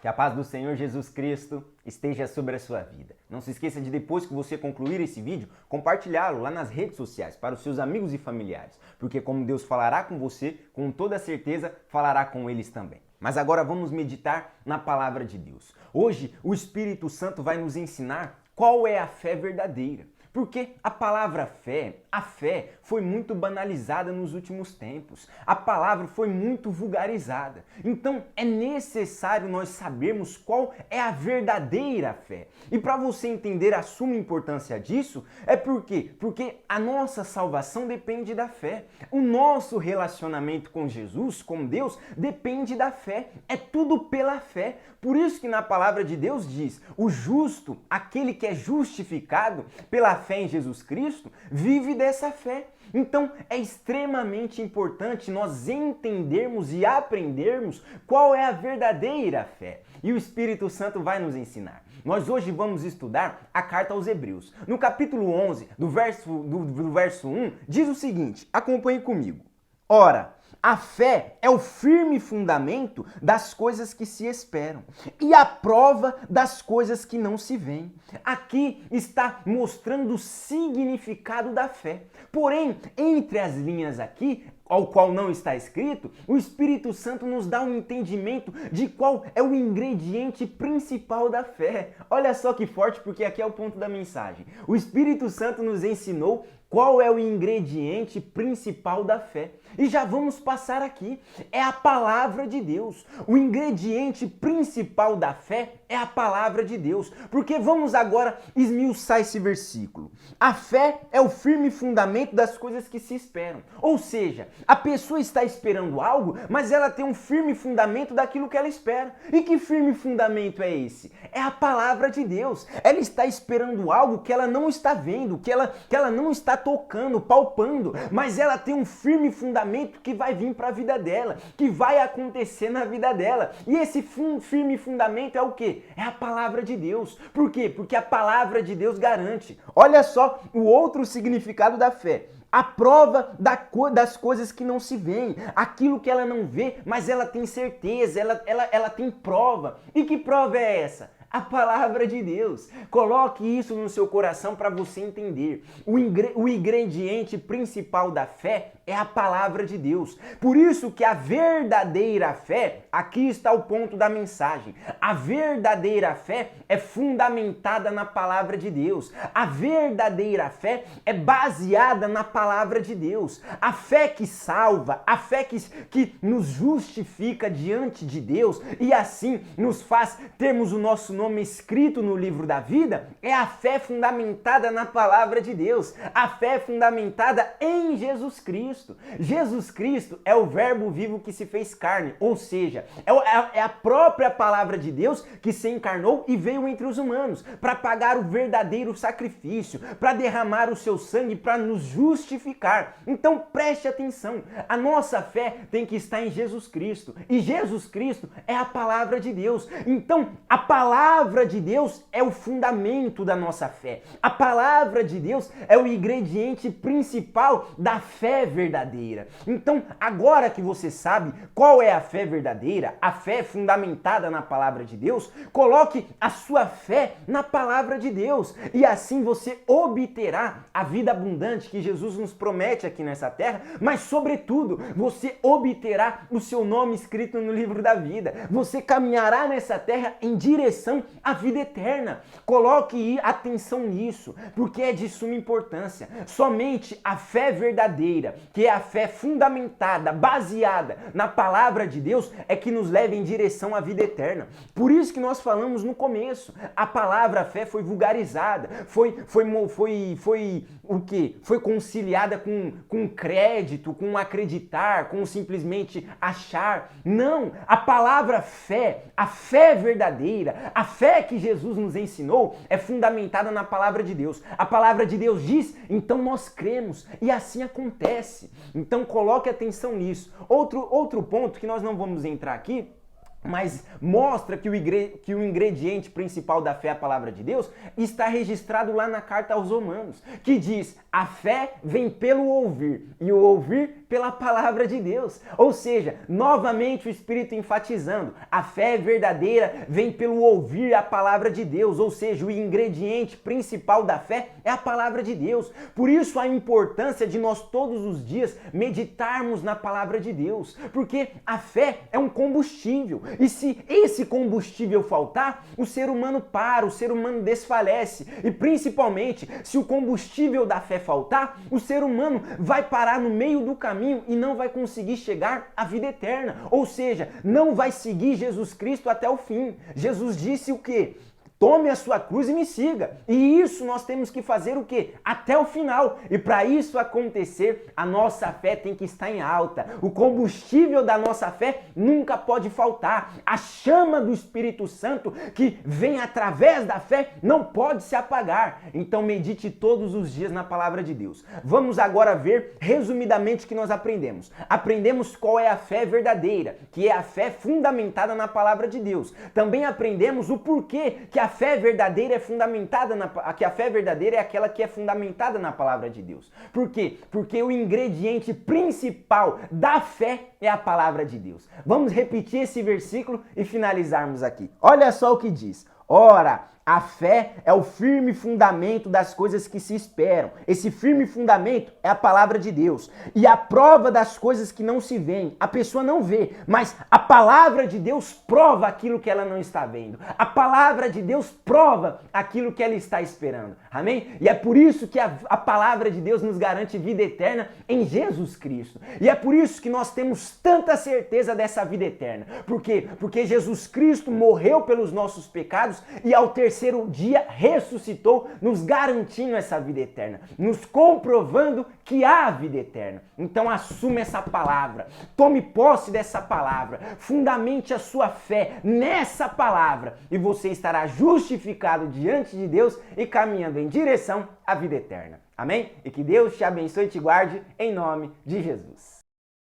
Que a paz do Senhor Jesus Cristo esteja sobre a sua vida. Não se esqueça de, depois que você concluir esse vídeo, compartilhá-lo lá nas redes sociais para os seus amigos e familiares. Porque como Deus falará com você, com toda certeza falará com eles também. Mas agora vamos meditar na palavra de Deus. Hoje o Espírito Santo vai nos ensinar qual é a fé verdadeira. Porque a palavra fé, a fé foi muito banalizada nos últimos tempos. A palavra foi muito vulgarizada. Então é necessário nós sabermos qual é a verdadeira fé. E para você entender a suma importância disso, é por quê? Porque a nossa salvação depende da fé. O nosso relacionamento com Jesus, com Deus, depende da fé. É tudo pela fé. Por isso que na palavra de Deus diz, o justo, aquele que é justificado pela fé em Jesus Cristo, vive dessa fé. Então é extremamente importante nós entendermos e aprendermos qual é a verdadeira fé. E o Espírito Santo vai nos ensinar. Nós hoje vamos estudar a carta aos Hebreus. No capítulo 11, do verso 1, diz o seguinte, acompanhe comigo. Ora, a fé é o firme fundamento das coisas que se esperam e a prova das coisas que não se veem. Aqui está mostrando o significado da fé. Porém, entre as linhas aqui, ao qual não está escrito, o Espírito Santo nos dá um entendimento de qual é o ingrediente principal da fé. Olha só que forte, porque aqui é o ponto da mensagem. O Espírito Santo nos ensinou qual é o ingrediente principal da fé. E já vamos passar aqui. É a palavra de Deus. O ingrediente principal da fé é a palavra de Deus. Porque vamos agora esmiuçar esse versículo. A fé é o firme fundamento das coisas que se esperam. Ou seja, a pessoa está esperando algo, mas ela tem um firme fundamento daquilo que ela espera. E que firme fundamento é esse? É a palavra de Deus. Ela está esperando algo que ela não está vendo, que ela não está tocando, palpando, mas ela tem um firme fundamento que vai vir para a vida dela, que vai acontecer na vida dela. E esse firme fundamento é o quê? É a palavra de Deus. Por quê? Porque a palavra de Deus garante. Olha só o outro significado da fé. A prova das coisas que não se veem, aquilo que ela não vê, mas ela tem certeza, ela tem prova. E que prova é essa? A palavra de Deus. Coloque isso no seu coração para você entender. O ingrediente principal da fé é a palavra de Deus. Por isso que a verdadeira fé, aqui está o ponto da mensagem. A verdadeira fé é fundamentada na palavra de Deus. A verdadeira fé é baseada na palavra de Deus. A fé que salva, a fé que nos justifica diante de Deus e assim nos faz termos o nosso nome escrito no livro da vida, é a fé fundamentada na palavra de Deus. A fé fundamentada em Jesus Cristo. Jesus Cristo é o verbo vivo que se fez carne, ou seja, é a própria palavra de Deus que se encarnou e veio entre os humanos para pagar o verdadeiro sacrifício, para derramar o seu sangue para nos justificar. Então preste atenção, a nossa fé tem que estar em Jesus Cristo e Jesus Cristo é a palavra de Deus. Então a palavra de Deus é o fundamento da nossa fé. A palavra de Deus é o ingrediente principal da fé verdadeira. Então, agora que você sabe qual é a fé verdadeira, a fé fundamentada na palavra de Deus, coloque a sua fé na palavra de Deus e assim você obterá a vida abundante que Jesus nos promete aqui nessa terra, mas sobretudo, você obterá o seu nome escrito no livro da vida. Você caminhará nessa terra em direção à vida eterna. Coloque atenção nisso, porque é de suma importância. Somente a fé verdadeira, que é a fé fundamentada, baseada na palavra de Deus, é que nos leva em direção à vida eterna. Por isso que nós falamos no começo, a palavra fé foi vulgarizada, foi o quê? Foi conciliada com crédito, com acreditar, com simplesmente achar. Não, a palavra fé, a fé verdadeira, a fé que Jesus nos ensinou é fundamentada na palavra de Deus. A palavra de Deus diz, então nós cremos e assim acontece. Então coloque atenção nisso. Outro ponto que nós não vamos entrar aqui mas mostra que o ingrediente principal da fé, a palavra de Deus, está registrado lá na carta aos Romanos, que diz: a fé vem pelo ouvir, e o ouvir pela palavra de Deus. Ou seja, novamente o Espírito enfatizando, a fé verdadeira vem pelo ouvir a palavra de Deus, ou seja, o ingrediente principal da fé é a palavra de Deus. Por isso a importância de nós todos os dias meditarmos na palavra de Deus, porque a fé é um combustível. E se esse combustível faltar, o ser humano para, o ser humano desfalece. E principalmente, se o combustível da fé faltar, o ser humano vai parar no meio do caminho e não vai conseguir chegar à vida eterna. Ou seja, não vai seguir Jesus Cristo até o fim. Jesus disse o quê? Tome a sua cruz e me siga. E isso nós temos que fazer o quê? Até o final. E para isso acontecer, a nossa fé tem que estar em alta. O combustível da nossa fé nunca pode faltar. A chama do Espírito Santo que vem através da fé não pode se apagar. Então medite todos os dias na palavra de Deus. Vamos agora ver resumidamente o que nós aprendemos. Aprendemos qual é a fé verdadeira, que é a fé fundamentada na palavra de Deus. Também aprendemos o porquê que a fé verdadeira é fundamentada que a fé verdadeira é aquela que é fundamentada na palavra de Deus. Por quê? Porque o ingrediente principal da fé é a palavra de Deus. Vamos repetir esse versículo e finalizarmos aqui. Olha só o que diz. Ora, a fé é o firme fundamento das coisas que se esperam. Esse firme fundamento é a palavra de Deus. E a prova das coisas que não se veem. A pessoa não vê, mas a palavra de Deus prova aquilo que ela não está vendo. A palavra de Deus prova aquilo que ela está esperando. Amém? E é por isso que a palavra de Deus nos garante vida eterna em Jesus Cristo. E é por isso que nós temos tanta certeza dessa vida eterna. Por quê? Porque Jesus Cristo morreu pelos nossos pecados e ao terceiro dia ressuscitou, nos garantindo essa vida eterna, nos comprovando que há vida eterna. Então assuma essa palavra, tome posse dessa palavra, fundamente a sua fé nessa palavra e você estará justificado diante de Deus e caminhando em direção à vida eterna. Amém? E que Deus te abençoe e te guarde em nome de Jesus.